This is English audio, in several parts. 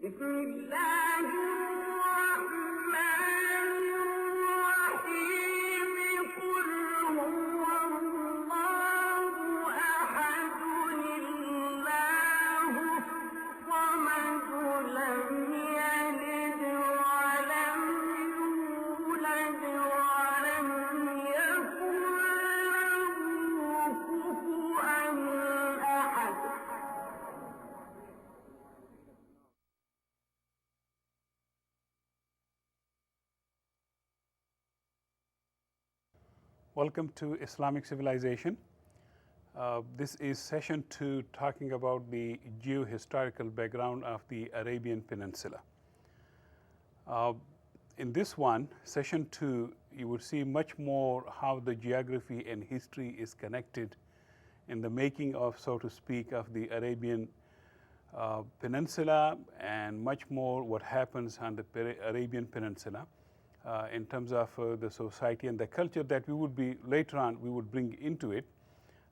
بسم الله الرحمن الرحيم قل هو الله أحد الله الصمد لم يلد ولم يولد ولم يكن له كفوا أحد. Welcome to Islamic Civilization. This is session 2 talking about the geohistorical background of the Arabian Peninsula. In this one, session 2, you would see much more how the geography and history is connected in the making of, so to speak, of the Arabian Peninsula, and much more what happens on the Arabian Peninsula. In terms of the society and the culture that we would be later on we would bring into it.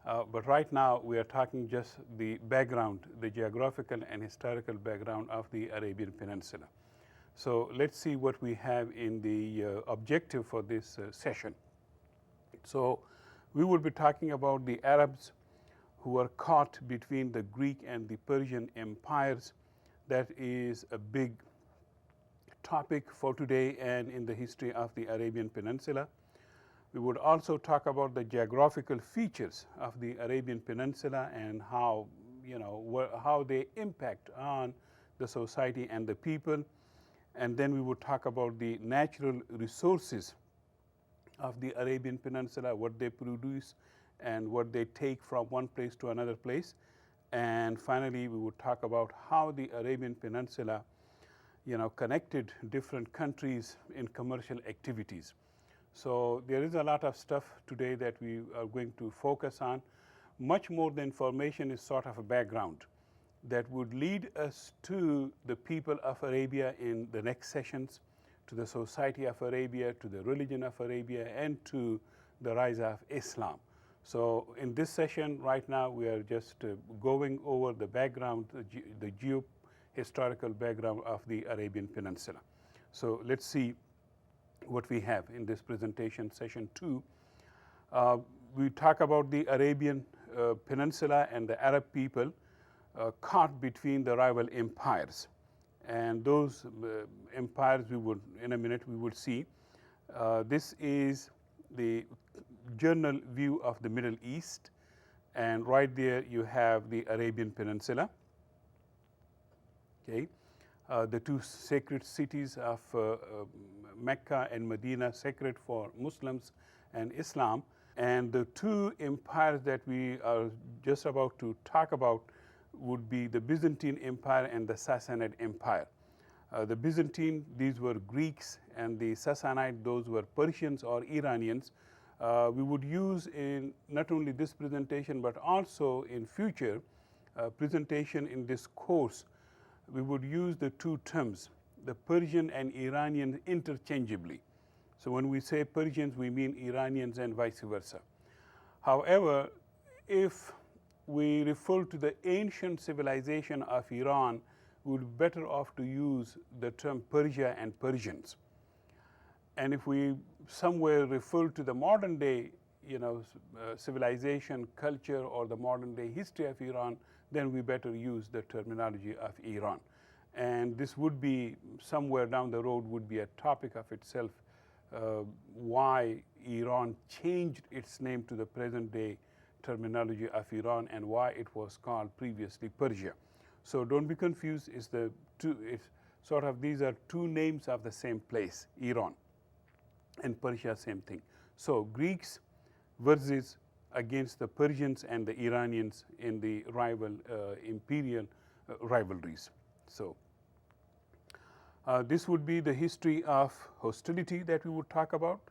But right now we are talking just the background, the geographical and historical background of the Arabian Peninsula. So let's see what we have in the objective for this session. So we will be talking about the Arabs who were caught between the Greek and the Persian empires. That is a big topic for today and in the history of the Arabian Peninsula. We would also talk about the geographical features of the Arabian Peninsula and how, how they impact on the society and the people. And then we would talk about the natural resources of the Arabian Peninsula, what they produce and what they take from one place to another place. And finally, we would talk about how the Arabian Peninsula connected different countries in commercial activities. So there is a lot of stuff today that we are going to focus on. Much more the information is sort of a background that would lead us to the people of Arabia in the next sessions, to the society of Arabia, to the religion of Arabia, and to the rise of Islam. So in this session right now we are just going over the background, the geohistorical background of the Arabian Peninsula. So let's see what we have in this presentation, session 2. We talk about the Arabian Peninsula and the Arab people caught between the rival empires. And those empires we would, in a minute, we would see. This is the general view of the Middle East. And right there you have the Arabian Peninsula. Okay. The two sacred cities of Mecca and Medina, sacred for Muslims and Islam. And the two empires that we are just about to talk about would be the Byzantine Empire and the Sassanid Empire. The Byzantine, these were Greeks, and the Sassanid, those were Persians or Iranians. We would use in not only this presentation but also in future presentation in this course, we would use the two terms, the Persian and Iranian, interchangeably. So when we say Persians, we mean Iranians and vice versa. However, if we refer to the ancient civilization of Iran, we would be better off to use the term Persia and Persians. And if we somewhere refer to the modern day, civilization, culture, or the modern day history of Iran, then we better use the terminology of Iran. And this would be somewhere down the road would be a topic of itself, why Iran changed its name to the present day terminology of Iran and why it was called previously Persia. So don't be confused, it's sort of these are two names of the same place, Iran and Persia, same thing. So Greeks versus against the Persians and the Iranians in the rival imperial rivalries. So this would be the history of hostility that we would talk about,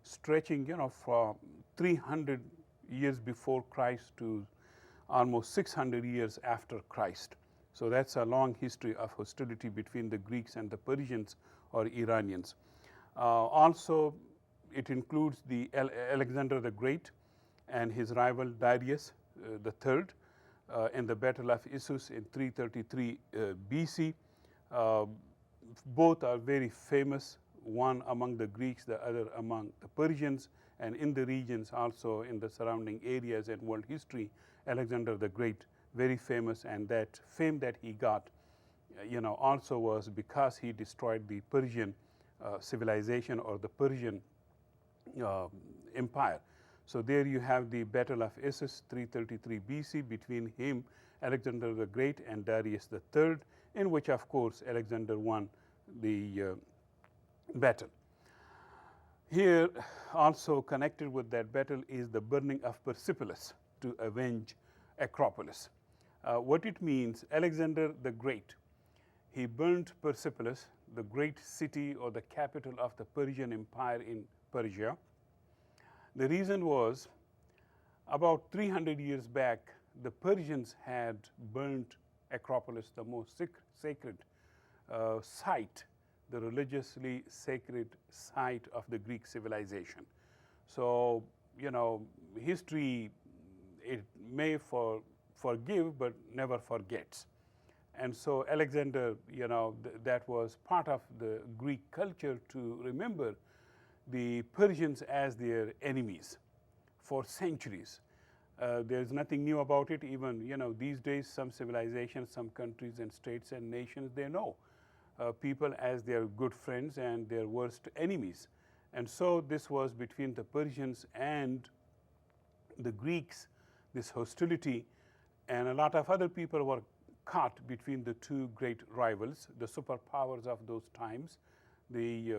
stretching from 300 years before Christ to almost 600 years after Christ. So that's a long history of hostility between the Greeks and the Persians or Iranians. Also, it includes the Alexander the Great and his rival Darius the Third in the Battle of Issus in 333 BC. Both are very famous, one among the Greeks, the other among the Persians, and in the regions also in the surrounding areas and world history, Alexander the Great, very famous, and that fame that he got, also was because he destroyed the Persian civilization or the Persian empire. So there you have the Battle of Issus, 333 BC, between him, Alexander the Great, and Darius III, in which, of course, Alexander won the battle. Here, also connected with that battle, is the burning of Persepolis to avenge Acropolis. What it means, Alexander the Great, he burned Persepolis, the great city or the capital of the Persian Empire in Persia. The reason was, about 300 years back, the Persians had burned Acropolis, the most sacred site, the religiously sacred site of the Greek civilization. So, history, it may forgive, but never forgets. And so Alexander, that was part of the Greek culture to remember the Persians as their enemies for centuries. There's nothing new about it. Even, these days, some civilizations, some countries and states and nations, they know people as their good friends and their worst enemies. And so this was between the Persians and the Greeks, this hostility, and a lot of other people were caught between the two great rivals, the superpowers of those times, the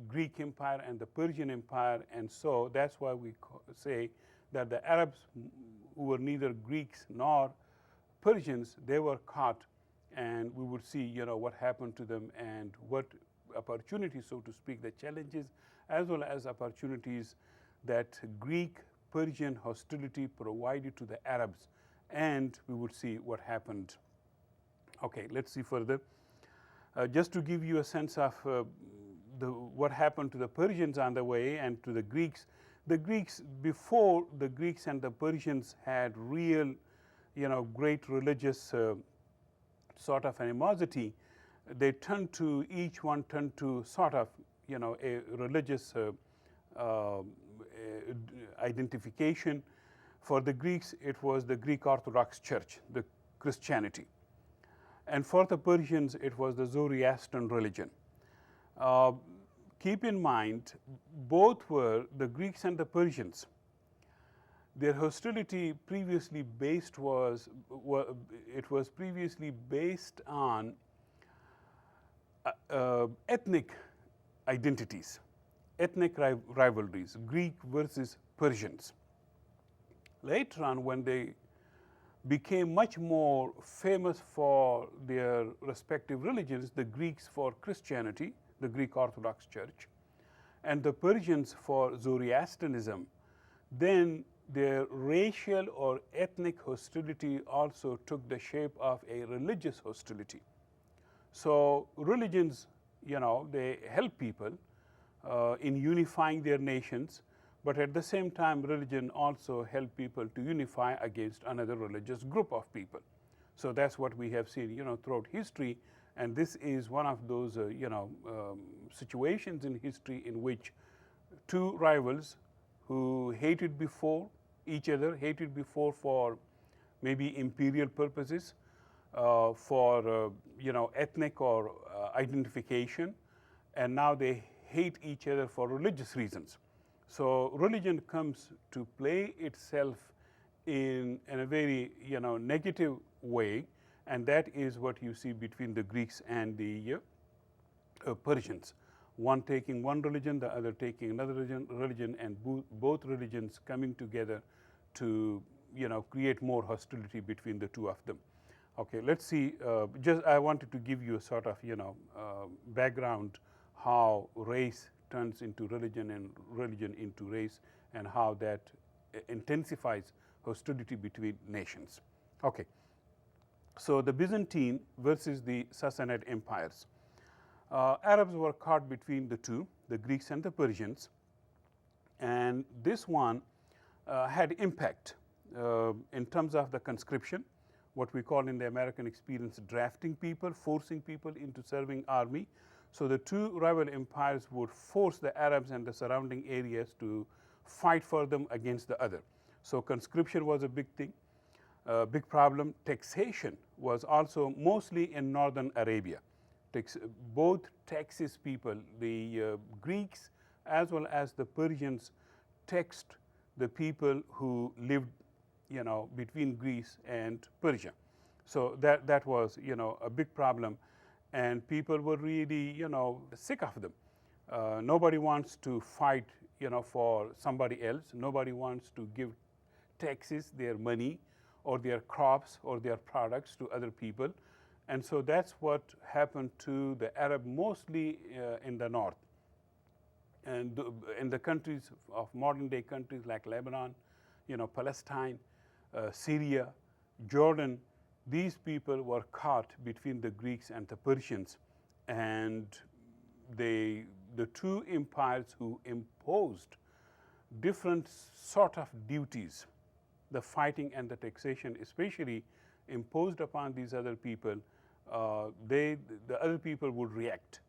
Greek Empire and the Persian Empire. And so that's why we say that the Arabs, who were neither Greeks nor Persians, they were caught, and we would see, what happened to them and what opportunities, so to speak, the challenges as well as opportunities that Greek-Persian hostility provided to the Arabs, and we would see what happened. Okay, let's see further. Just to give you a sense of what happened to the Persians on the way and to the Greeks. The Greeks, before the Greeks and the Persians had real, great religious sort of animosity, they turned to, each one turned to sort of, a religious identification. For the Greeks, it was the Greek Orthodox Church, the Christianity. And for the Persians, it was the Zoroastrian religion. Keep in mind, both were, the Greeks and the Persians, their hostility previously based previously based on ethnic identities, ethnic rivalries, Greek versus Persians. Later on, when they became much more famous for their respective religions, the Greeks for Christianity, the Greek Orthodox Church, and the Persians for Zoroastrianism, then their racial or ethnic hostility also took the shape of a religious hostility. So religions, they help people in unifying their nations, but at the same time, religion also help people to unify against another religious group of people. So that's what we have seen, throughout history. And this is one of those, situations in history in which two rivals who hated before each other, hated before for maybe imperial purposes, for, ethnic or identification, and now they hate each other for religious reasons. So religion comes to play itself in a very, negative way, and that is what you see between the Greeks and the Persians. One taking one religion, the other taking another religion, and both religions coming together to, create more hostility between the two of them. Okay, let's see. I wanted to give you a sort of, background how race turns into religion and religion into race, and how that intensifies hostility between nations. Okay. So the Byzantine versus the Sassanid empires. Arabs were caught between the two, the Greeks and the Persians, and this one had impact in terms of the conscription. what we call in the American experience drafting people, forcing people into serving army. So the two rival empires would force the Arabs and the surrounding areas to fight for them against the other. So conscription was a big thing, big problem. Taxation was also mostly in northern Arabia. Both Texas people, the Greeks as well as the Persians, taxed the people who lived, between Greece and Persia. So that was, a big problem, and people were really, sick of them. Nobody wants to fight, for somebody else. Nobody wants to give taxes, their money, or their crops, or their products to other people. And so that's what happened to the Arab, mostly in the north. And in the countries of modern day countries like Lebanon, Palestine, Syria, Jordan, these people were caught between the Greeks and the Persians. And the two empires who imposed different sort of duties, the fighting and the taxation especially, imposed upon these other people, the other people would react.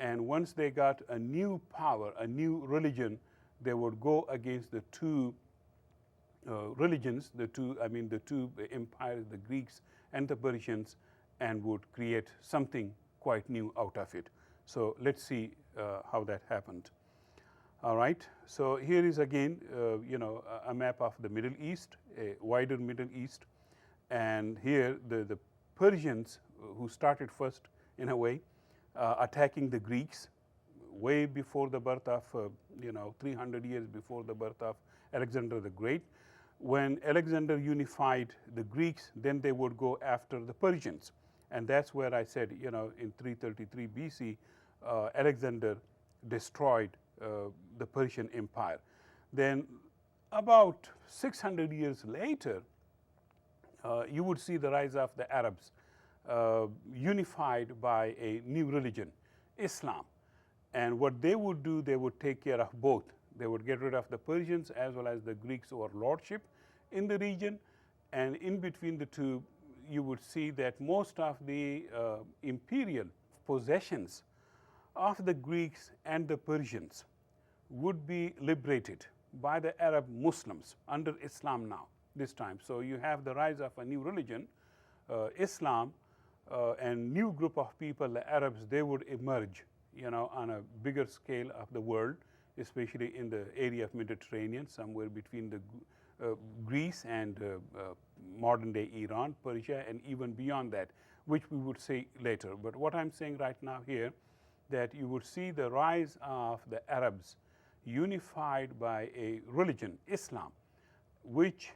And once they got a new power, a new religion, they would go against the two religions, the two empires, the Greeks and the Persians, and would create something quite new out of it. So let's see how that happened. All right. So here is again, a map of the Middle East, a wider Middle East, and here the Persians, who started first in a way, attacking the Greeks way before the birth of, 300 years before the birth of Alexander the Great. When Alexander unified the Greeks, then they would go after the Persians. And that's where I said, in 333 BC, Alexander destroyed the Persian Empire. Then about 600 years later, you would see the rise of the Arabs, unified by a new religion, Islam. And what they would do, they would take care of both. They would get rid of the Persians as well as the Greeks overlordship in the region. And in between the two, you would see that most of the imperial possessions of the Greeks and the Persians would be liberated by the Arab Muslims under Islam now, this time. So you have the rise of a new religion, Islam, and new group of people, the Arabs, they would emerge, on a bigger scale of the world, especially in the area of Mediterranean, somewhere between the Greece and modern day Iran, Persia, and even beyond that, which we would say later. But what I'm saying right now here, that you would see the rise of the Arabs unified by a religion, Islam, which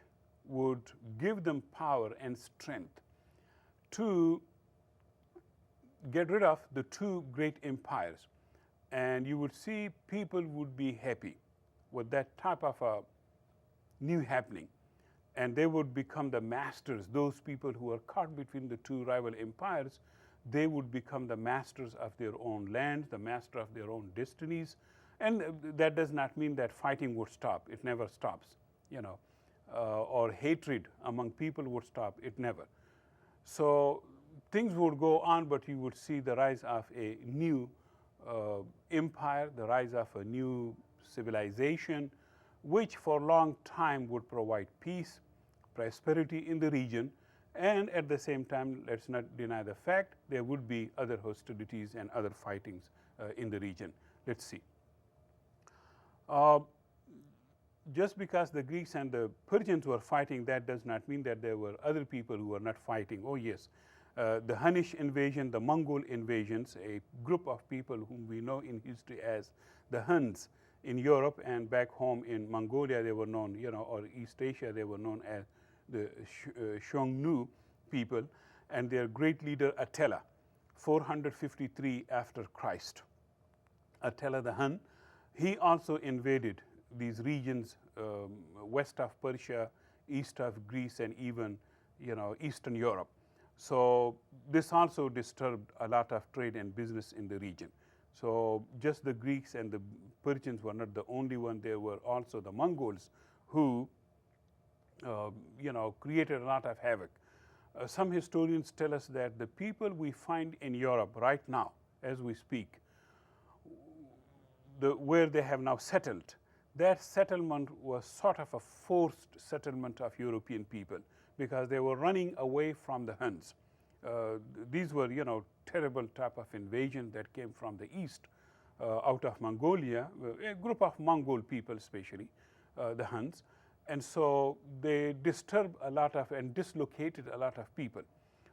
would give them power and strength to get rid of the two great empires. And you would see people would be happy with that type of a new happening. And they would become the masters. Those people who are caught between the two rival empires, they would become the masters of their own land, the master of their own destinies. And that does not mean that fighting would stop. It never stops, or hatred among people would stop. It never. So things would go on, but you would see the rise of a new empire, the rise of a new civilization, which for a long time would provide peace, prosperity in the region. And at the same time, let's not deny the fact there would be other hostilities and other fightings in the region. Let's see. Just because the Greeks and the Persians were fighting, that does not mean that there were other people who were not fighting. Oh yes, the Hunnish invasion, the Mongol invasions, a group of people whom we know in history as the Huns in Europe, and back home in Mongolia they were known, or East Asia, they were known as the Xiongnu people, and their great leader Attila, 453 after Christ. Attila the Hun, he also invaded these regions west of Persia, east of Greece, and even Eastern Europe. So this also disturbed a lot of trade and business in the region. So just the Greeks and the Persians were not the only one. There were also the Mongols who created a lot of havoc some historians tell us that the people we find in Europe right now, as we speak, where they have now settled, that settlement was sort of a forced settlement of European people because they were running away from the Huns. These were, terrible type of invasion that came from the east, out of Mongolia, a group of Mongol people especially, the Huns. And so they disturbed a lot of and dislocated a lot of people.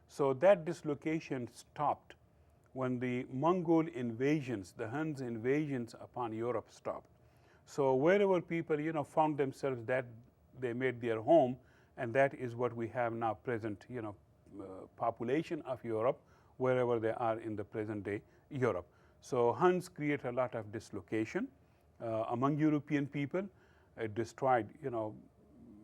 So that dislocation stopped when the Mongol invasions, the Huns invasions upon Europe stopped. So wherever people, found themselves, that they made their home, and that is what we have now present, population of Europe, wherever they are in the present day Europe. So Huns create a lot of dislocation among European people. It destroyed,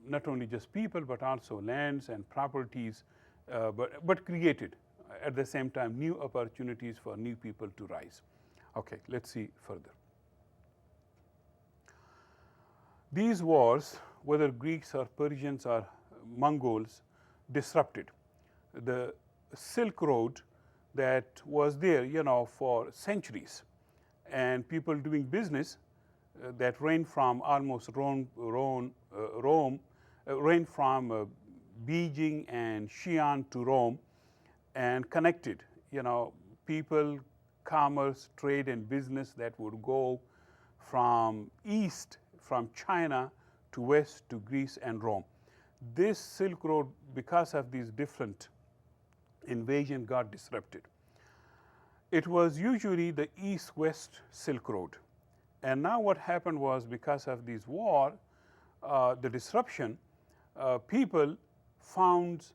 not only just people, but also lands and properties, but created at the same time new opportunities for new people to rise. Okay, let's see further. These wars, whether Greeks or Persians or Mongols, disrupted the Silk Road that was there, for centuries, and people doing business that ran from almost ran from Beijing and Xi'an to Rome, and connected, people, commerce, trade, and business that would go from east, from China to west to Greece and Rome. This Silk Road, because of these different invasion, got disrupted. It was usually the east-west Silk Road. And now what happened was, because of this war, the disruption, people found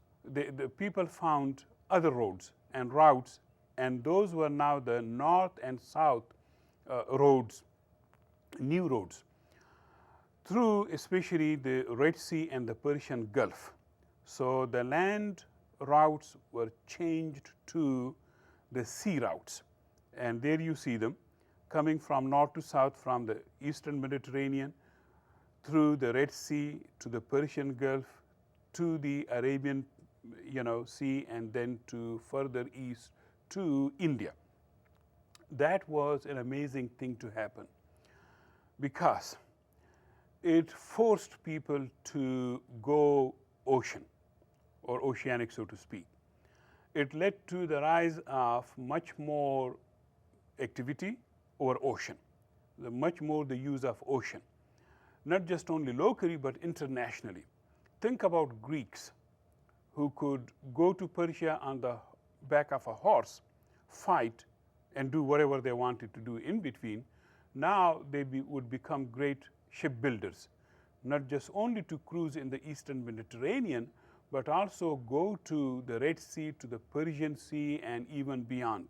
other roads and routes, and those were now the north and south roads, new roads, through especially the Red Sea and the Persian Gulf. So the land routes were changed to the sea routes, and there you see them coming from north to south, from the eastern Mediterranean through the Red Sea to the Persian Gulf to the Arabian Sea, and then to further east to India. That was an amazing thing to happen, because it forced people to go ocean, or oceanic, so to speak. It led to the rise of much more activity over ocean, much more the use of ocean, not just only locally but internationally. Think about Greeks who could go to Persia on the back of a horse, fight, and do whatever they wanted to do in between. Now they would become great shipbuilders, not just only to cruise in the eastern Mediterranean, but also go to the Red Sea, to the Persian Sea, and even beyond.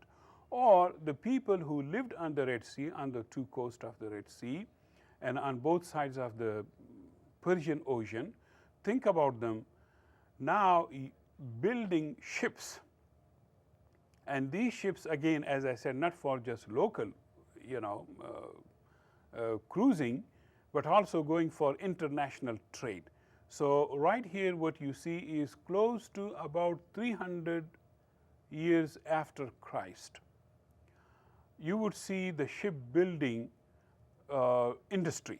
Or the people who lived on the Red Sea, on the two coasts of the Red Sea, and on both sides of the Persian Ocean, think about them now building ships. And these ships, again, as I said, not for just local, cruising, but also going for international trade. So right here, what you see is close to about 300 years after Christ, you would see the shipbuilding industry,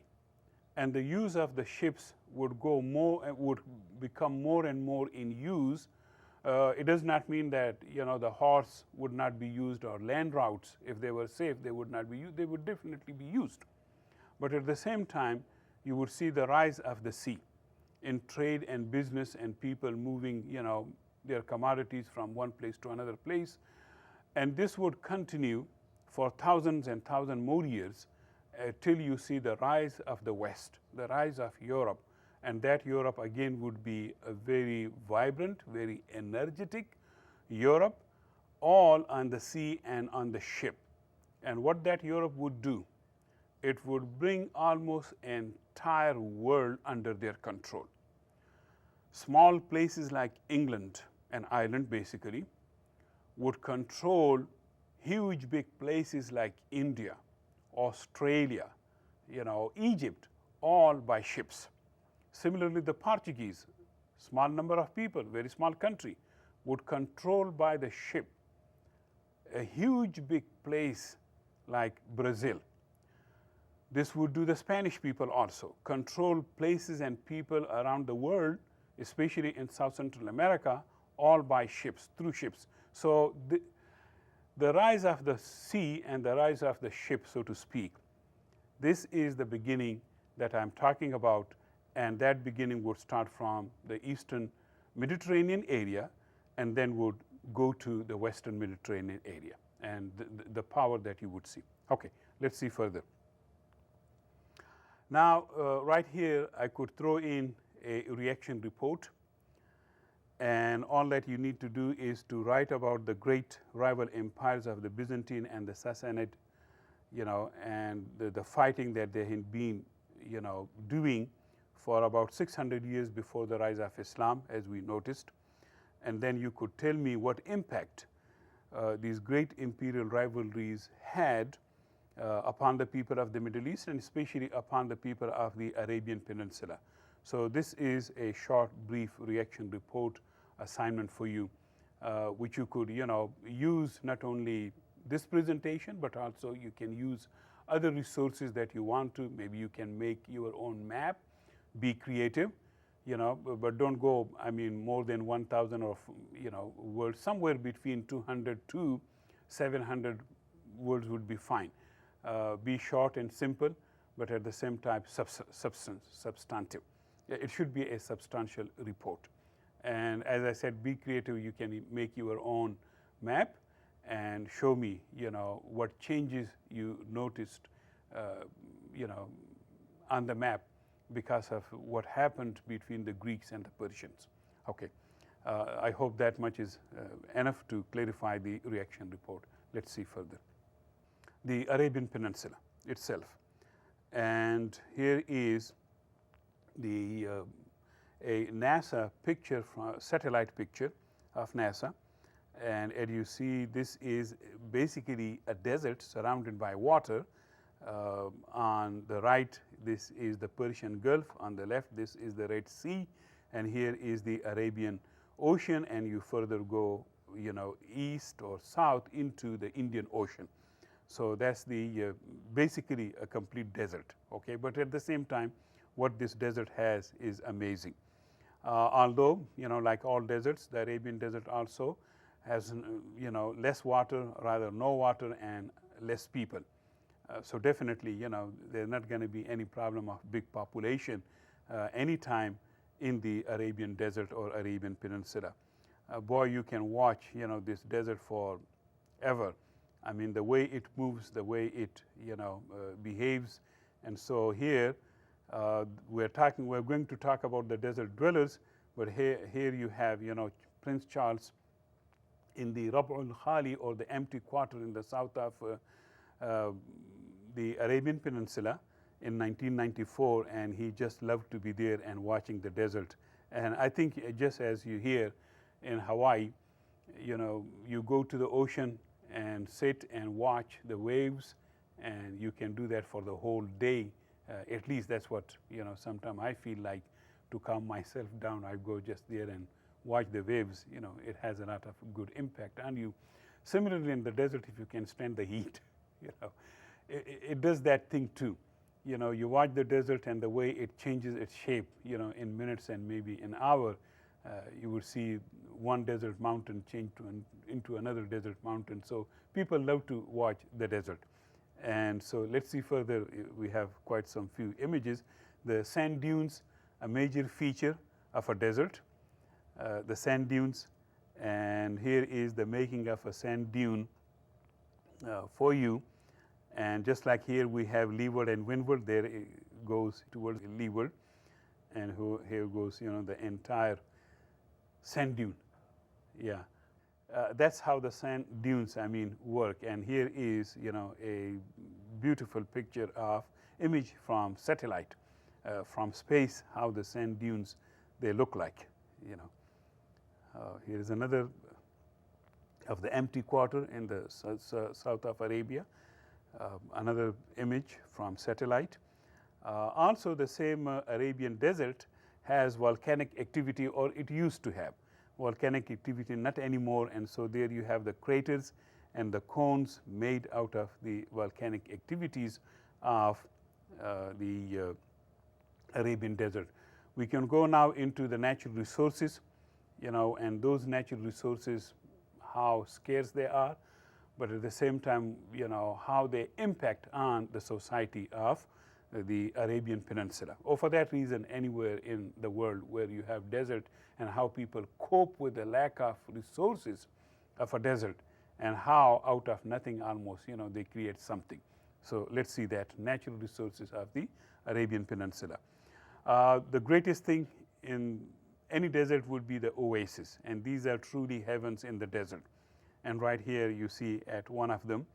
and the use of the ships would become more and more in use. It does not mean that the horse would not be used, or land routes, if they were safe, they would not be used. They would definitely be used. But at the same time, you would see the rise of the sea in trade and business, and people moving their commodities from one place to another place. And this would continue for thousands and thousands more years till you see the rise of the West, the rise of Europe. And that Europe again would be a very vibrant, very energetic Europe, all on the sea and on the ship. And what that Europe would do, it would bring almost an entire world under their control. Small places like England, an island basically, would control huge big places like India, Australia, Egypt, all by ships. Similarly, the Portuguese, small number of people, very small country, would control by the ship a huge big place like Brazil. This would do the Spanish people also, control places and people around the world, especially in South Central America, all by ships, through ships. So the rise of the sea and the rise of the ship, so to speak, this is the beginning that I'm talking about, and that beginning would start from the Eastern Mediterranean area and then would go to the Western Mediterranean area, and the power that you would see. Okay, let's see further. Now, right here, I could throw in a reaction report, and all that you need to do is to write about the great rival empires of the Byzantine and the Sassanid, and the fighting that they had been, doing for about 600 years before the rise of Islam, as we noticed. And then you could tell me what impact these great imperial rivalries had upon the people of the Middle East, and especially upon the people of the Arabian Peninsula. So this is a short, brief reaction report assignment for you, which you could, use not only this presentation, but also you can use other resources that you want to. Maybe you can make your own map, be creative, but don't go, more than 1,000 or, words. Somewhere between 200 to 700 words would be fine. Be short and simple, but at the same time substantive. It should be a substantial report. And as I said, be creative. You can make your own map and show me, what changes you noticed, on the map because of what happened between the Greeks and the Persians. Okay, I hope that much is enough to clarify the reaction report. Let's see further. The Arabian Peninsula itself, and here is the a NASA picture, from satellite picture of NASA, and as you see, this is basically a desert surrounded by water. On the right, this is the Persian Gulf. On the left, this is the Red Sea, and here is the Arabian Ocean, and you further go, east or south into the Indian Ocean. So that's the basically a complete desert. Okay, but at the same time, what this desert has is amazing. Although, like all deserts, the Arabian Desert also has, less water, rather no water, and less people. So definitely, there's not going to be any problem of big population anytime in the Arabian Desert or Arabian Peninsula. Boy, you can watch, this desert forever. The way it moves, the way it, behaves. And so here, we're going to talk about the desert dwellers, but here you have, Prince Charles in the Rab'ul Khali, or the empty quarter in the south of the Arabian Peninsula in 1994, and he just loved to be there and watching the desert. And I think just as you hear in Hawaii, you go to the ocean and sit and watch the waves, and you can do that for the whole day. At least that's what, sometimes I feel like, to calm myself down. I go just there and watch the waves. It has a lot of good impact on you. Similarly, in the desert, if you can stand the heat, it does that thing too. You watch the desert and the way it changes its shape, in minutes and maybe an hour. You would see one desert mountain change into another desert mountain. So people love to watch the desert. And so let's see further. We have quite some few images. The sand dunes, a major feature of a desert, the sand dunes. And here is the making of a sand dune for you. And just like here we have leeward and windward, there it goes towards leeward. And here goes, the entire sand dune. Yeah. That's how the sand dunes, work. And here is, a beautiful picture of image from satellite, from space, how the sand dunes, they look like, Here is another of the empty quarter in the south of Arabia, another image from satellite. Also, the same Arabian desert has volcanic activity, or it used to have. volcanic activity, not anymore. And so there you have the craters and the cones made out of the volcanic activities of the Arabian desert. We can go now into the natural resources, and those natural resources, how scarce they are, but at the same time, how they impact on the society of the Arabian Peninsula. Or for that reason, anywhere in the world where you have desert, and how people cope with the lack of resources of a desert, and how out of nothing almost, they create something. So let's see that natural resources of the Arabian Peninsula. The greatest thing in any desert would be the oasis, and these are truly heavens in the desert. And right here you see at one of them.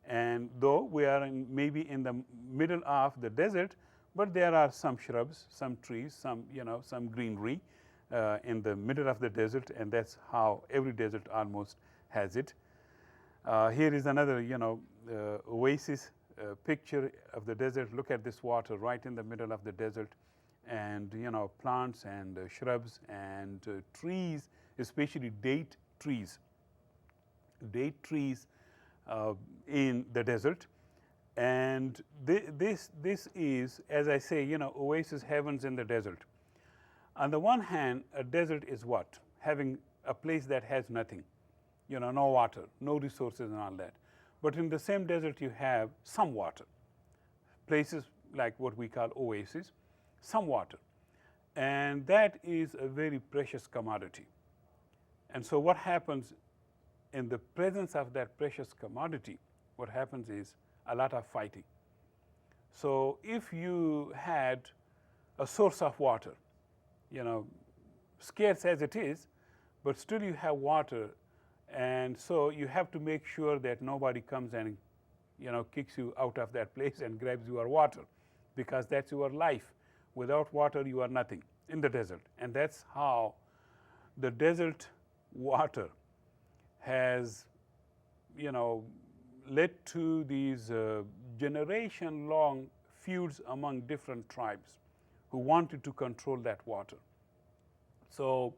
And though we are maybe in the middle of the desert, but there are some shrubs, some trees, some greenery in the middle of the desert, and that's how every desert almost has it. Here is another, oasis picture of the desert. Look at this water right in the middle of the desert, and plants and shrubs and trees, especially date trees in the desert. And this is, as I say, oasis heavens in the desert. On the one hand, a desert is what? Having a place that has nothing, no water, no resources and all that. But in the same desert you have some water, places like what we call oasis, some water. And that is a very precious commodity. And so what happens in the presence of that precious commodity, what happens is a lot of fighting. So if you had a source of water, scarce as it is, but still you have water, and so you have to make sure that nobody comes and kicks you out of that place and grabs your water, because that's your life. Without water you are nothing in the desert. And that's how the desert water has led to these generation-long feuds among different tribes who wanted to control that water. So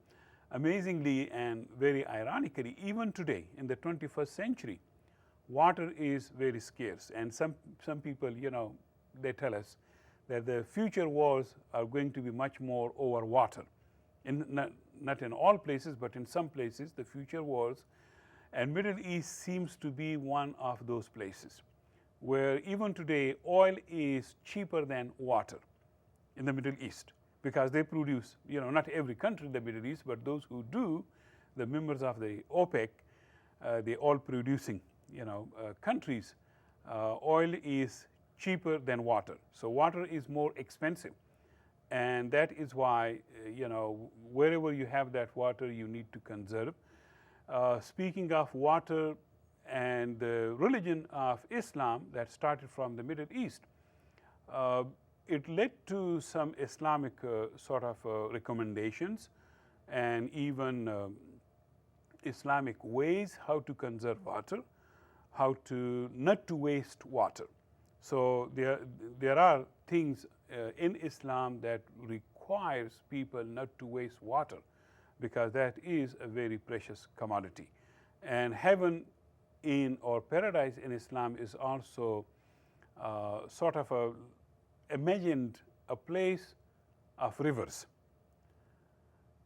amazingly and very ironically, even today in the 21st century, water is very scarce. And some people, they tell us that the future wars are going to be much more over water. Not in all places, but in some places, the future wars. And Middle East seems to be one of those places where even today oil is cheaper than water in the Middle East, because they produce, not every country in the Middle East, but those who do, the members of the OPEC, the oil producing countries, oil is cheaper than water. So water is more expensive, and that is why wherever you have that water, you need to conserve. Speaking of water and the religion of Islam that started from the Middle East, it led to some Islamic sort of recommendations, and even Islamic ways how to conserve water, how to not to waste water. So there are things in Islam that requires people not to waste water, because that is a very precious commodity. And heaven or paradise in Islam is also sort of imagined a place of rivers,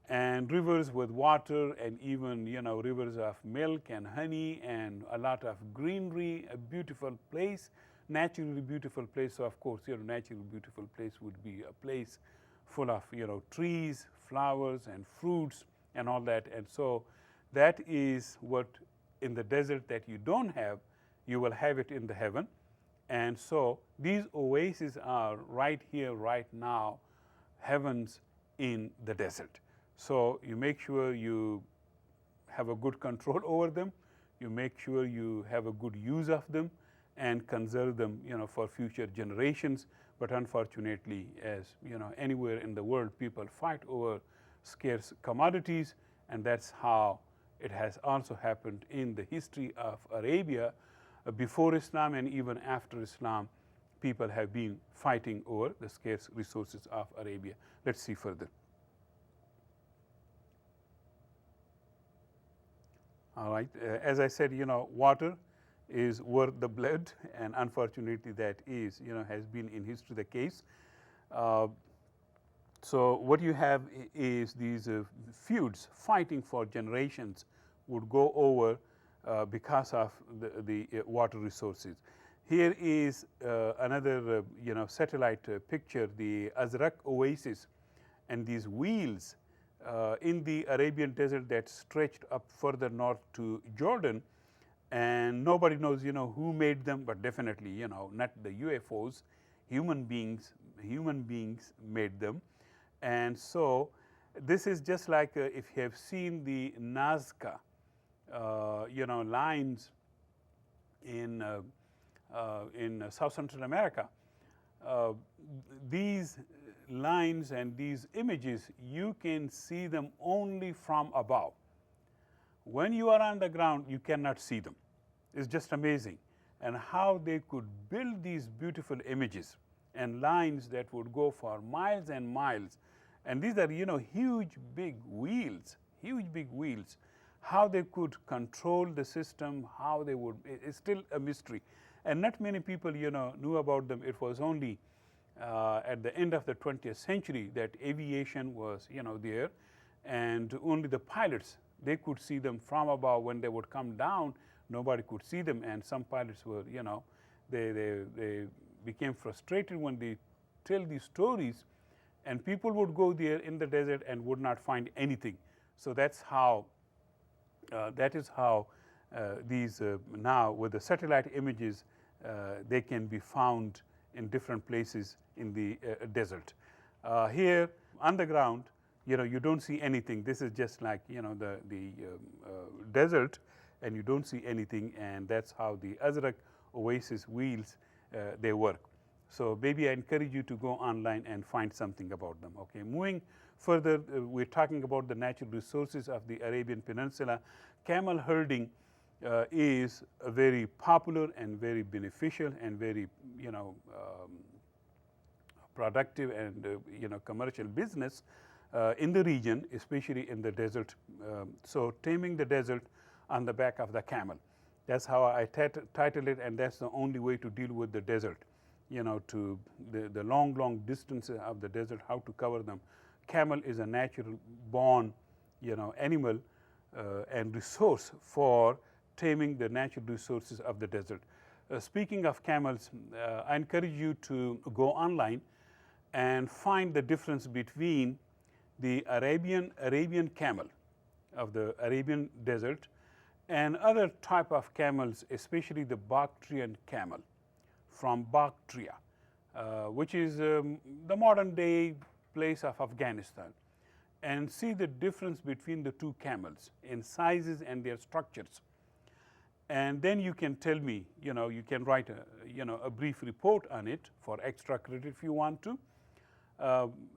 and rivers with water, and even rivers of milk and honey and a lot of greenery, a beautiful place, naturally beautiful place. So of course, naturally beautiful place would be a place full of trees, flowers and fruits and all that. And so that is what in the desert that you don't have, you will have it in the heaven. And so these oases are right here, right now, heavens in the desert. So you make sure you have a good control over them, you make sure you have a good use of them and conserve them for future generations. But unfortunately, as anywhere in the world, people fight over scarce commodities, and that's how it has also happened in the history of Arabia. Before Islam and even after Islam, people have been fighting over the scarce resources of Arabia. Let's see further. All right. As I said, water is worth the blood, and unfortunately, that is, has been in history the case. So what you have is these feuds fighting for generations would go over because of the water resources. Here is another satellite picture, the Azraq oasis, and these wheels in the Arabian desert that stretched up further north to Jordan, and nobody knows who made them, but definitely not the UFOs, human beings made them. And so this is just like if you have seen the Nazca lines in South Central America. These lines and these images, you can see them only from above. When you are on the ground, you cannot see them. It's just amazing. And how they could build these beautiful images and lines that would go for miles and miles. And these are, huge, big wheels, How they could control the system, how they would, it's still a mystery. And not many people, knew about them. It was only at the end of the 20th century that aviation was, there. And only the pilots, they could see them from above. When they would come down, nobody could see them. And some pilots were, they became frustrated when they tell these stories. And people would go there in the desert and would not find anything. So that's how, that is how these now with the satellite images, they can be found in different places in the desert. Here on the ground, you don't see anything. This is just like the desert, and you don't see anything. And that's how the Azraq oasis wheels they work. So maybe I encourage you to go online and find something about them. Okay, moving further, we're talking about the natural resources of the Arabian Peninsula. Camel herding is a very popular and very beneficial and very productive and commercial business in the region, especially in the desert. So taming the desert on the back of the camel. That's how I titled it, and that's the only way to deal with the desert. To the long distances of the desert, how to cover them. Camel is a natural born, animal and resource for taming the natural resources of the desert. Speaking of camels, I encourage you to go online and find the difference between the Arabian camel of the Arabian desert and other type of camels, especially the Bactrian camel from Bactria, which is the modern day place of Afghanistan, and see the difference between the two camels in sizes and their structures. And then you can tell me, you can write a brief report on it for extra credit if you want to,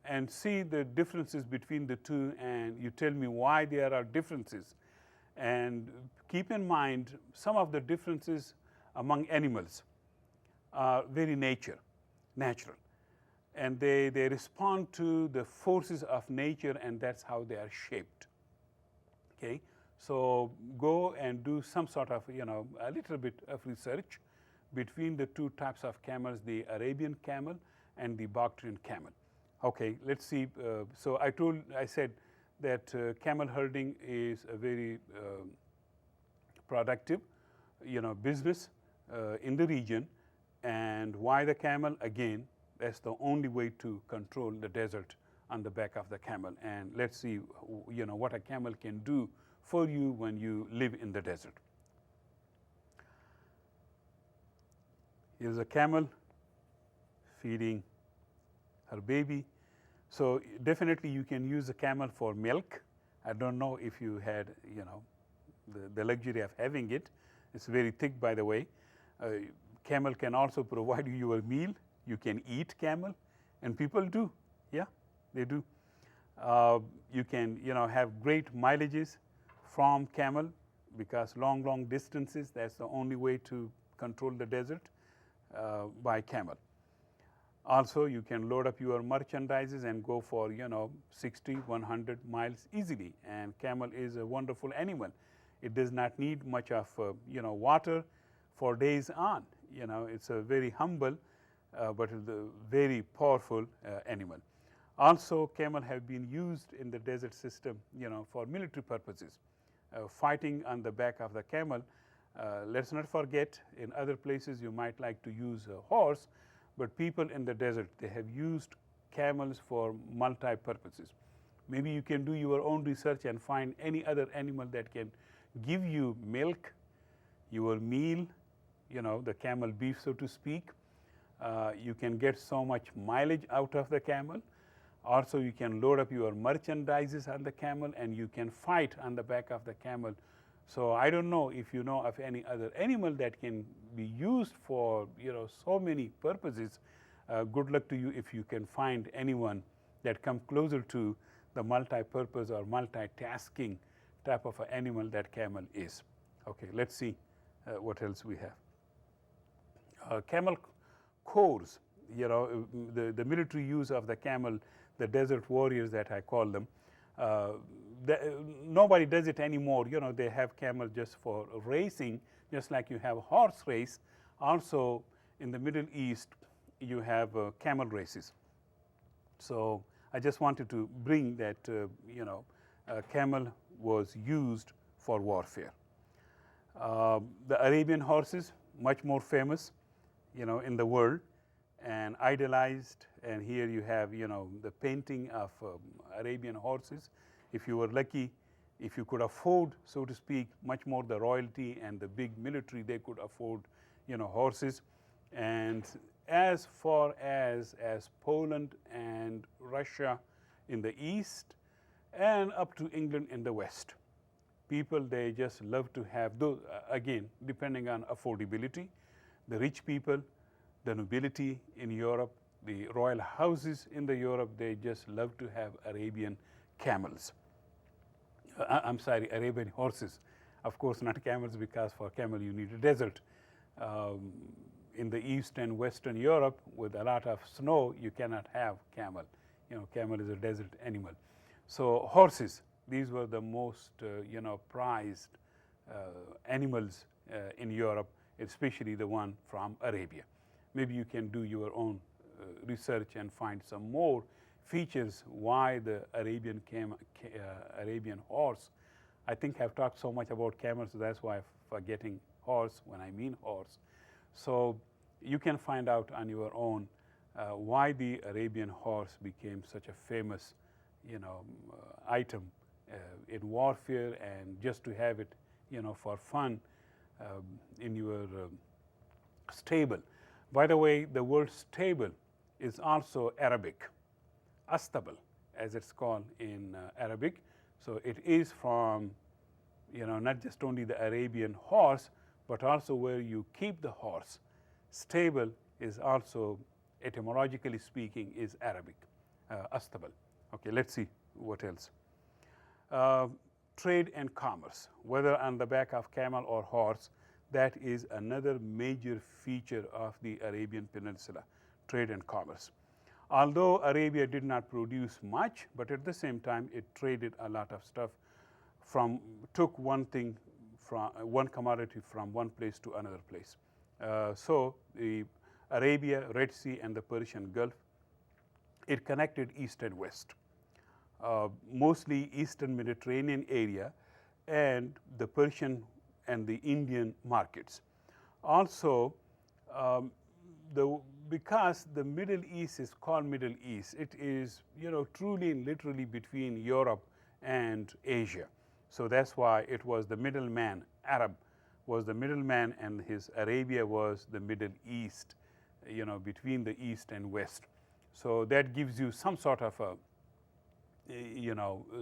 and see the differences between the two, and you tell me why there are differences. And keep in mind some of the differences among animals are very natural, and they respond to the forces of nature, and that's how they are shaped. Okay, so go and do some sort of a little bit of research between the two types of camels, the Arabian camel and the Bactrian camel. Okay, let's see. So I said that camel herding is a very productive business in the region. And why the camel? Again, that's the only way to control the desert on the back of the camel. And let's see, what a camel can do for you when you live in the desert. Here's a camel feeding her baby. So definitely you can use a camel for milk. I don't know if you had, the luxury of having it. It's very thick, by the way. Camel can also provide you your meal. You can eat camel, and people do. Yeah, they do. You can, have great mileages from camel because long distances. That's the only way to control the desert by camel. Also, you can load up your merchandises and go for 60, 100 miles easily. And camel is a wonderful animal. It does not need much of water for days on. It's a very humble but a very powerful animal. Also, camel have been used in the desert system, for military purposes. Fighting on the back of the camel. Let's not forget, in other places you might like to use a horse, but people in the desert, they have used camels for multi-purposes. Maybe you can do your own research and find any other animal that can give you milk, your meal, the camel beef, so to speak. You can get so much mileage out of the camel. Also, you can load up your merchandises on the camel, and you can fight on the back of the camel. So I don't know if you know of any other animal that can be used for so many purposes. Good luck to you if you can find anyone that comes closer to the multi-purpose or multitasking type of an animal that camel is. Okay, let's see what else we have. Camel corps, the military use of the camel, the desert warriors that I call them. Nobody does it anymore. They have camel just for racing, just like you have horse race. Also, in the Middle East, you have camel races. So I just wanted to bring that, camel was used for warfare. The Arabian horses, much more famous, in the world, and idolized. And here you have, the painting of Arabian horses. If you were lucky, if you could afford, so to speak, much more the royalty and the big military, they could afford, horses. And as far as Poland and Russia in the east, and up to England in the west, people, they just love to have those, again, depending on affordability. The rich people, the nobility in Europe, the royal houses in the Europe, they just love to have Arabian camels. I'm sorry, Arabian horses. Of course, not camels, because for camel you need a desert. In the East and Western Europe, with a lot of snow, you cannot have camel. Camel is a desert animal. So horses, these were the most, prized animals in Europe, especially the one from Arabia. Maybe you can do your own research and find some more features why the Arabian horse. I think I've talked so much about camels, so that's why I'm forgetting horse when I mean horse. So you can find out on your own why the Arabian horse became such a famous, item in warfare, and just to have it, for fun in your stable. By the way, the word stable is also Arabic, astabal, as it's called in Arabic. So it is from, not just only the Arabian horse, but also where you keep the horse. Stable is also, etymologically speaking, is Arabic, astabal. Okay, let's see what else. Trade and commerce, whether on the back of camel or horse, that is another major feature of the Arabian Peninsula, trade and commerce. Although Arabia did not produce much, but at the same time it traded a lot of stuff, took one commodity from one place to another place. So the Arabia, Red Sea, and the Persian Gulf, it connected east and west, mostly Eastern Mediterranean area, and the Persian and the Indian markets. Also, because the Middle East is called Middle East, it is, truly and literally between Europe and Asia. So that's why it was the middleman. Arab was the middleman, and his Arabia was the Middle East, between the East and West. So that gives you some sort of a,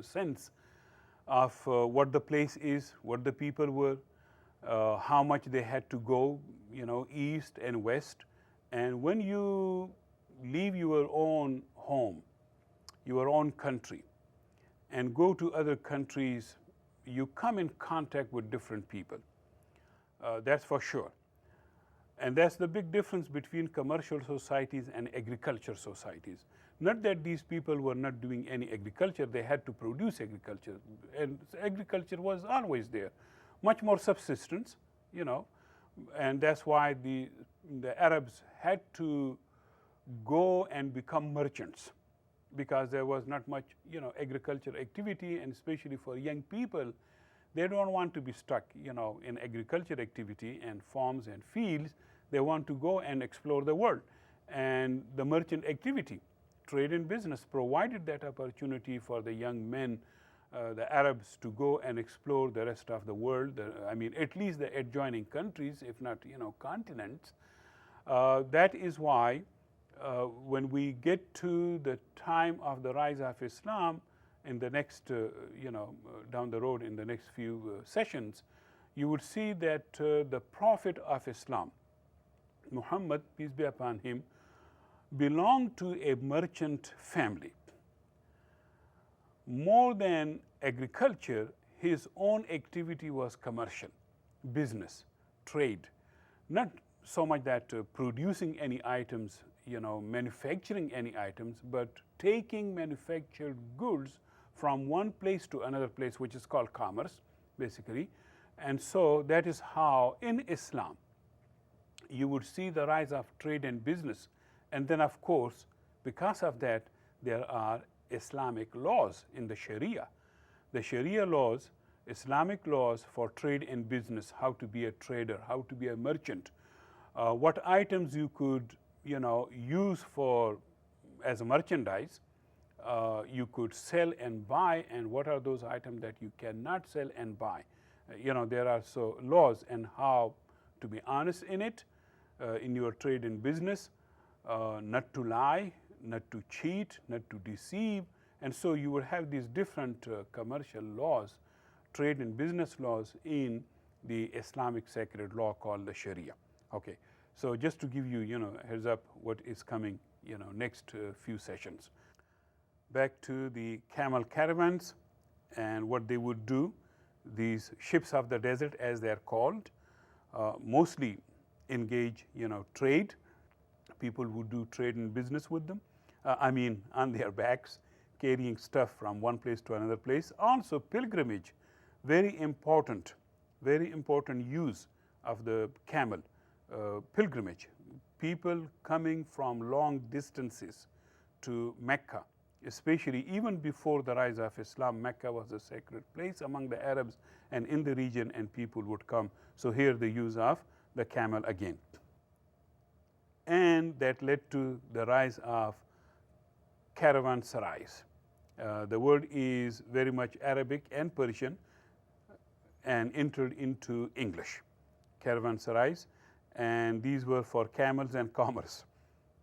sense of what the place is, what the people were, how much they had to go, east and west. And when you leave your own home, your own country, and go to other countries, you come in contact with different people. That's for sure. And that's the big difference between commercial societies and agriculture societies. Not that these people were not doing any agriculture, they had to produce agriculture, and agriculture was always there. much more subsistence, and that's why the Arabs had to go and become merchants, because there was not much, agriculture activity, and especially for young people, they don't want to be stuck, in agriculture activity and farms and fields. They want to go and explore the world. And the merchant activity, trade and business, provided that opportunity for the young men, the Arabs, to go and explore the rest of the world. At least the adjoining countries, if not, continents. That is why when we get to the time of the rise of Islam, in the next, down the road in the next few sessions, you would see that the Prophet of Islam, Muhammad, peace be upon him, belonged to a merchant family. More than agriculture, his own activity was commercial, business, trade. Not so much that producing any items, manufacturing any items, but taking manufactured goods from one place to another place, which is called commerce, basically. And so that is how in Islam you would see the rise of trade and business. And then, of course, because of that, there are Islamic laws in the Sharia. The Sharia laws, Islamic laws for trade and business, how to be a trader, how to be a merchant, what items you could, use for as a merchandise, you could sell and buy, and what are those items that you cannot sell and buy. There are so laws, and how to be honest in it, in your trade and business, not to lie, not to cheat, not to deceive. And so you would have these different commercial laws, trade and business laws in the Islamic sacred law called the Sharia. Okay, so just to give you, heads up what is coming, next few sessions. Back to the camel caravans and what they would do. These ships of the desert, as they are called, mostly engage, trade. People would do trade and business with them. On their backs, carrying stuff from one place to another place. Also pilgrimage, very important use of the camel. Pilgrimage, people coming from long distances to Mecca, especially even before the rise of Islam. Mecca was a sacred place among the Arabs and in the region, and people would come. So here the use of the camel again. And that led to the rise of caravanserais. The word is very much Arabic and Persian and entered into English. Caravanserais, and these were for camels and commerce.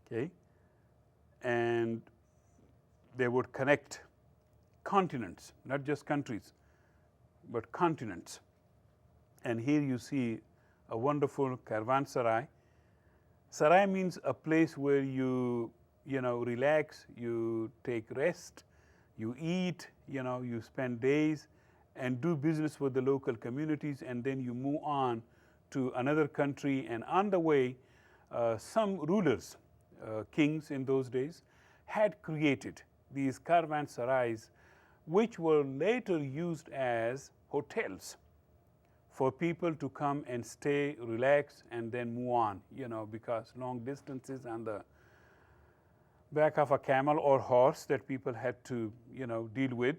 Okay, and they would connect continents, not just countries, but continents. And here you see a wonderful caravanserai. Sarai means a place where you relax, you take rest, you eat, you spend days and do business with the local communities, and then you move on to another country. And on the way, some rulers, kings in those days, had created these caravanserais, which were later used as hotels for people to come and stay, relax, and then move on, because long distances on the back of a camel or horse that people had to, deal with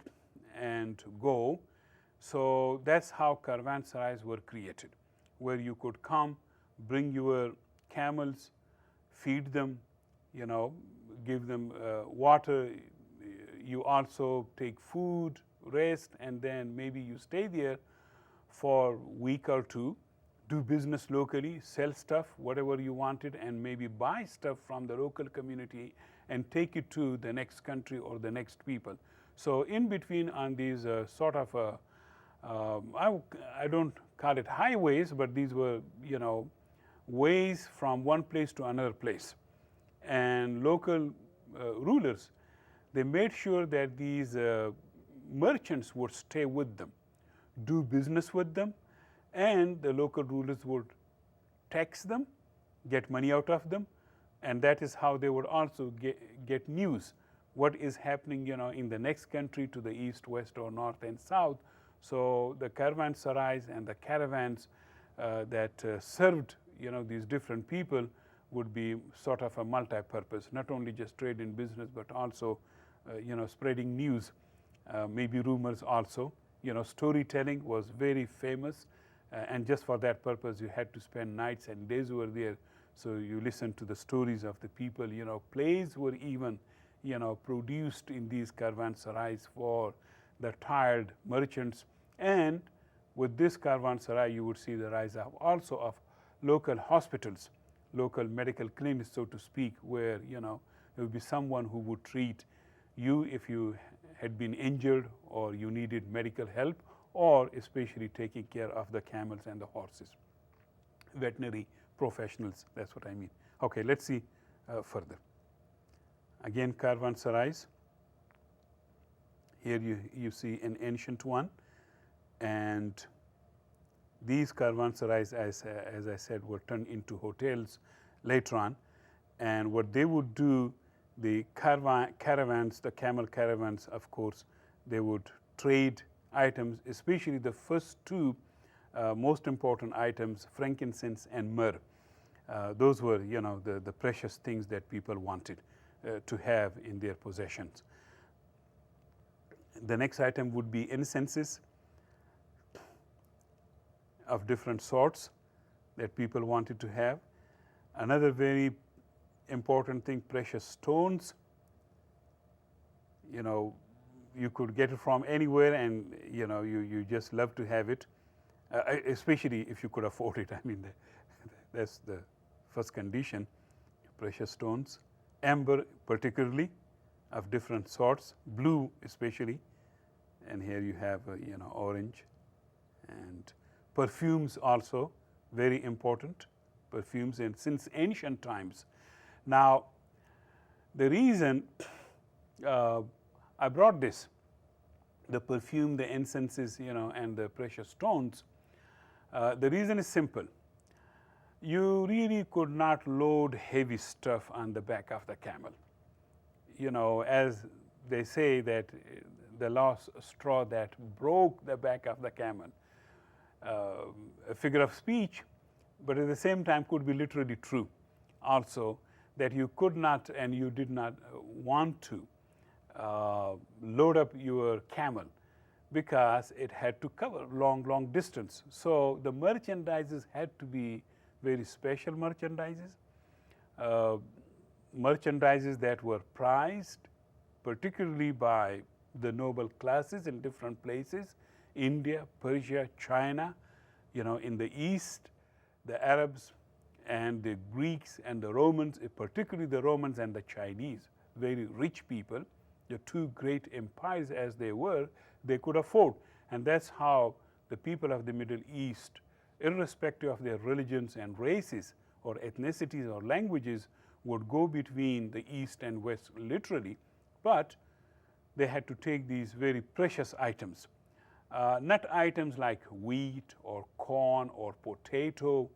and go. So that's how caravanserais were created, where you could come, bring your camels, feed them, give them water. You also take food, rest, and then maybe you stay there for a week or two, do business locally, sell stuff, whatever you wanted, and maybe buy stuff from the local community and take it to the next country or the next people. So in between on these sort of, I don't call it highways, but these were, ways from one place to another place. And local rulers, they made sure that these merchants would stay with them, do business with them, and the local rulers would tax them, get money out of them, and that is how they would also get news, what is happening, in the next country to the east, west, or north and south. So the caravanserais and the caravans that served, these different people would be sort of a multi-purpose, not only just trade and business, but also, spreading news, maybe rumors also. Storytelling was very famous, and just for that purpose, you had to spend nights and days over there. So you listen to the stories of the people. Plays were even, produced in these caravanserais for the tired merchants. And with this caravanserai, you would see the rise of also of local hospitals, local medical clinics, so to speak, where, there would be someone who would treat you if you had been injured or you needed medical help, or especially taking care of the camels and the horses. Veterinary professionals, that's what I mean. Okay, let's see further. Again, caravanserais. Here you see an ancient one, and these caravanserais, as I said, were turned into hotels later on. And what they would do, the caravans, the camel caravans, of course, they would trade items, especially the first two most important items, frankincense and myrrh. Those were, the precious things that people wanted to have in their possessions. The next item would be incenses of different sorts that people wanted to have. Another very important thing, precious stones. You could get it from anywhere, and you just love to have it, especially if you could afford it. I mean, that's the first condition. Precious stones, amber particularly, of different sorts, blue especially, and here you have orange, and perfumes also very important. Perfumes, and since ancient times. Now, the reason I brought this, the perfume, the incenses, and the precious stones, the reason is simple. You really could not load heavy stuff on the back of the camel. As they say that the last straw that broke the back of the camel, a figure of speech, but at the same time could be literally true also, that you could not and you did not want to load up your camel because it had to cover long distance. So the merchandises had to be very special merchandises, merchandises that were prized particularly by the noble classes in different places, India, Persia, China, in the East, the Arabs and the Greeks and the Romans, particularly the Romans and the Chinese, very rich people, the two great empires as they were, they could afford. And that's how the people of the Middle East, irrespective of their religions and races or ethnicities or languages, would go between the East and West literally, but they had to take these very precious items. Not items like wheat or corn or potato.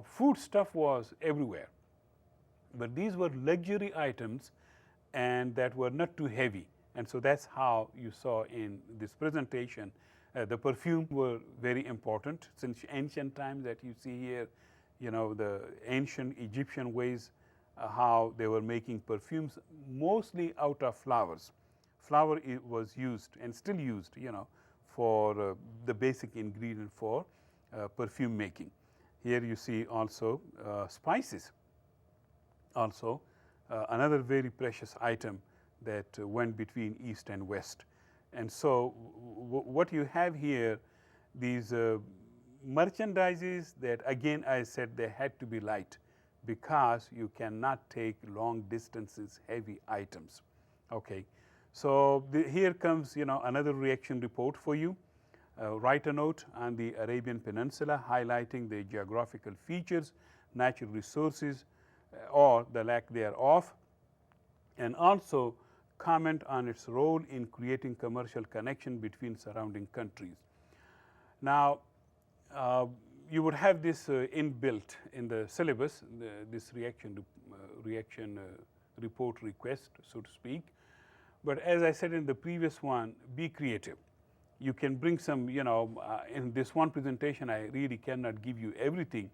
Food stuff was everywhere. But these were luxury items, and that were not too heavy. And so that's how you saw in this presentation, the perfume were very important since ancient times that you see here, the ancient Egyptian ways, how they were making perfumes, mostly out of flowers. Flower was used and still used, for the basic ingredient for perfume making. Here you see also spices, also another very precious item that went between East and West. And so what you have here, these merchandises that, again, I said they had to be light because you cannot take long distances, heavy items. Okay, so here comes, another reaction report for you. Write a note on the Arabian Peninsula highlighting the geographical features, natural resources, or the lack thereof, and also comment on its role in creating commercial connection between surrounding countries. Now, you would have this inbuilt in the syllabus, this reaction report request, so to speak. But as I said in the previous one, be creative. You can bring some, in this one presentation, I really cannot give you everything.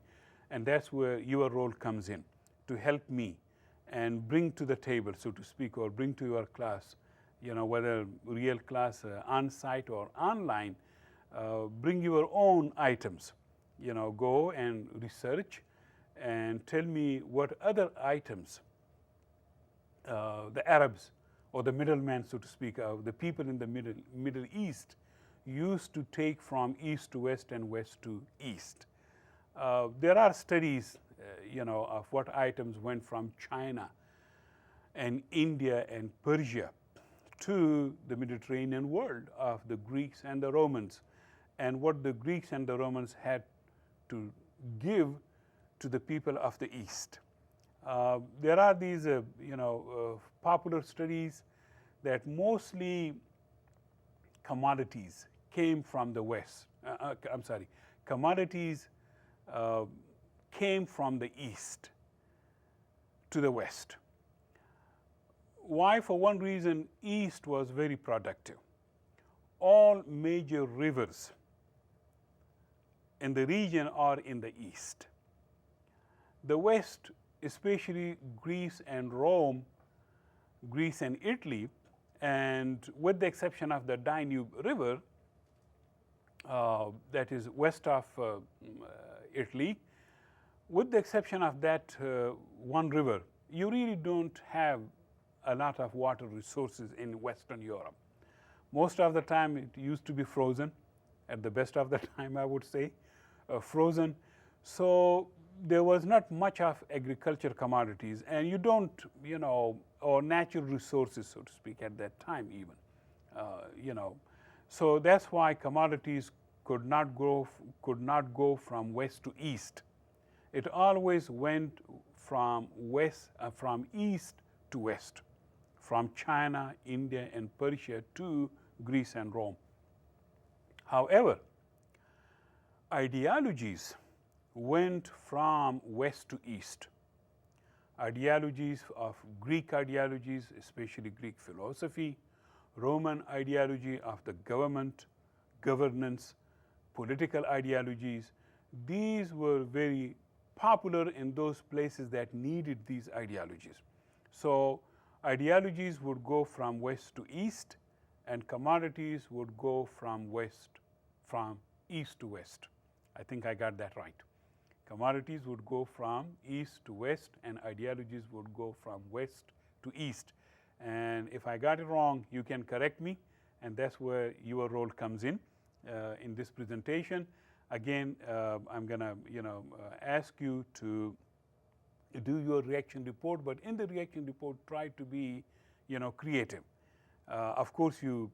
And that's where your role comes in, to help me and bring to the table, so to speak, or bring to your class, whether real class on-site or online, bring your own items. Go and research and tell me what other items the Arabs or the middleman, so to speak, the people in the Middle East used to take from east to west and west to east. There are studies, of what items went from China and India and Persia to the Mediterranean world of the Greeks and the Romans, and what the Greeks and the Romans had to give to the people of the East. There are these, popular studies that mostly commodities came from the West. Commodities came from the East to the West. Why? For one reason, East was very productive. All major rivers in the region are in the East. The West, especially Greece and Rome, Greece and Italy, and with the exception of the Danube River, that is west of Italy, with the exception of that one river, you really don't have a lot of water resources in Western Europe. Most of the time it used to be frozen, at the best of the time I would say, frozen. So there was not much of agriculture commodities, and you don't, or natural resources, so to speak, at that time even, So that's why commodities could not go from west to east. It always went from east to west, from China, India, and Persia to Greece and Rome. However, ideologies went from west to east. Ideologies of Greek ideologies, especially Greek philosophy, Roman ideology of the governance, political ideologies, these were very popular in those places that needed these ideologies. So ideologies would go from west to east, and commodities would go from east to west. I think I got that right. Commodities would go from east to west, and ideologies would go from west to east. And if I got it wrong, you can correct me, and that's where your role comes in this presentation. Again, I'm going to ask you to do your reaction report, but in the reaction report, try to be creative. Of course, you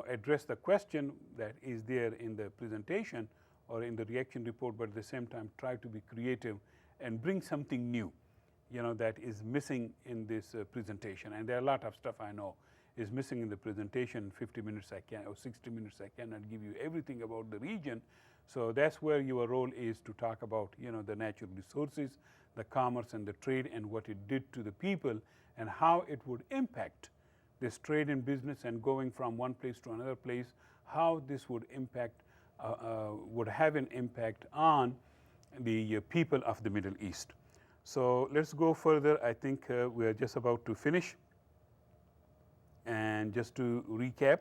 address the question that is there in the presentation or in the reaction report, but at the same time try to be creative and bring something new, that is missing in this presentation. And there are a lot of stuff I know is missing in the presentation. 50 minutes or 60 minutes I cannot give you everything about the region. So that's where your role is, to talk about the natural resources, the commerce and the trade, and what it did to the people, and how it would impact this trade and business and going from one place to another place, how this would impact would have an impact on the people of the Middle East. So let's go further. I think we are just about to finish. And just to recap,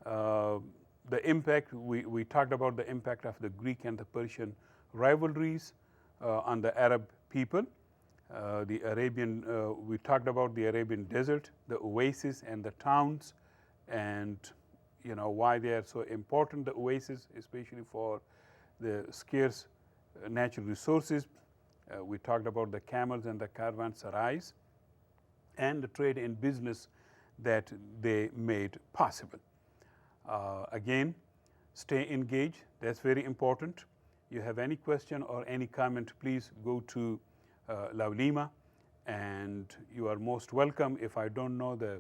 the impact, we talked about the impact of the Greek and the Persian rivalries on the Arab people. The Arabian, we talked about the Arabian desert, the oases and the towns, and why they are so important, the oases, especially for the scarce natural resources. We talked about the camels and the caravanserais, and the trade and business that they made possible. Again, stay engaged. That's very important. You have any question or any comment, please go to Laulima, and you are most welcome. If I don't know the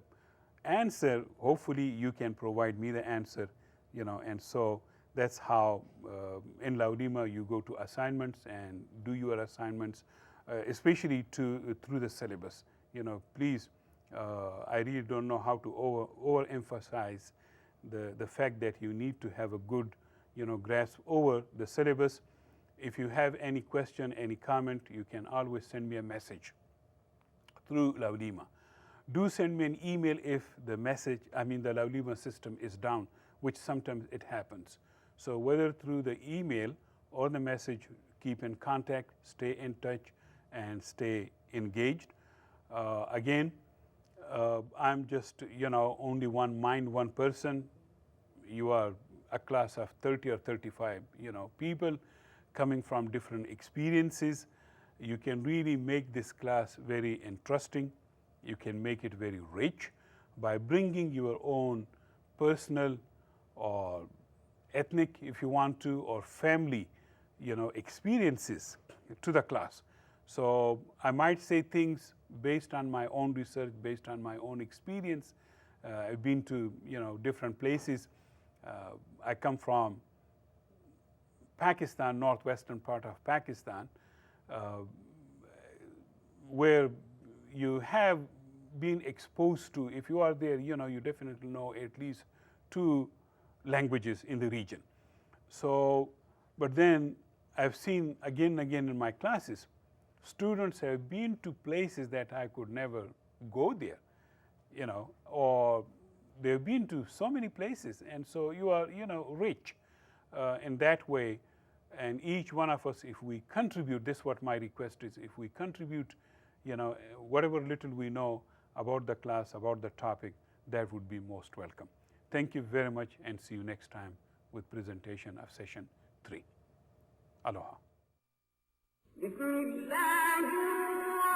answer, hopefully you can provide me the answer, and so that's how in Laulima you go to assignments and do your assignments, especially through the syllabus. Please, I really don't know how to overemphasize the fact that you need to have a good, grasp over the syllabus. If you have any question, any comment, you can always send me a message through Laulima. Do send me an email if the the Laulima system is down, which sometimes it happens. So whether through the email or the message, keep in contact, stay in touch, and stay engaged. Again, I'm just, only one person. You are a class of 30 or 35, people coming from different experiences. You can really make this class very interesting. You can make it very rich by bringing your own personal or ethnic, if you want to, or family, experiences to the class. So I might say things based on my own research, based on my own experience. I've been to, different places. I come from Pakistan, northwestern part of Pakistan, where you have been exposed to, if you are there, you definitely know at least 2 languages in the region. So, but then I've seen again and again in my classes, students have been to places that I could never go there, or they've been to so many places. And so you are, rich in that way. And each one of us, if we contribute, this is what my request is, if we contribute, whatever little we know about the class, about the topic, that would be most welcome. Thank you very much, and see you next time with presentation of session 3. Aloha. بسم الله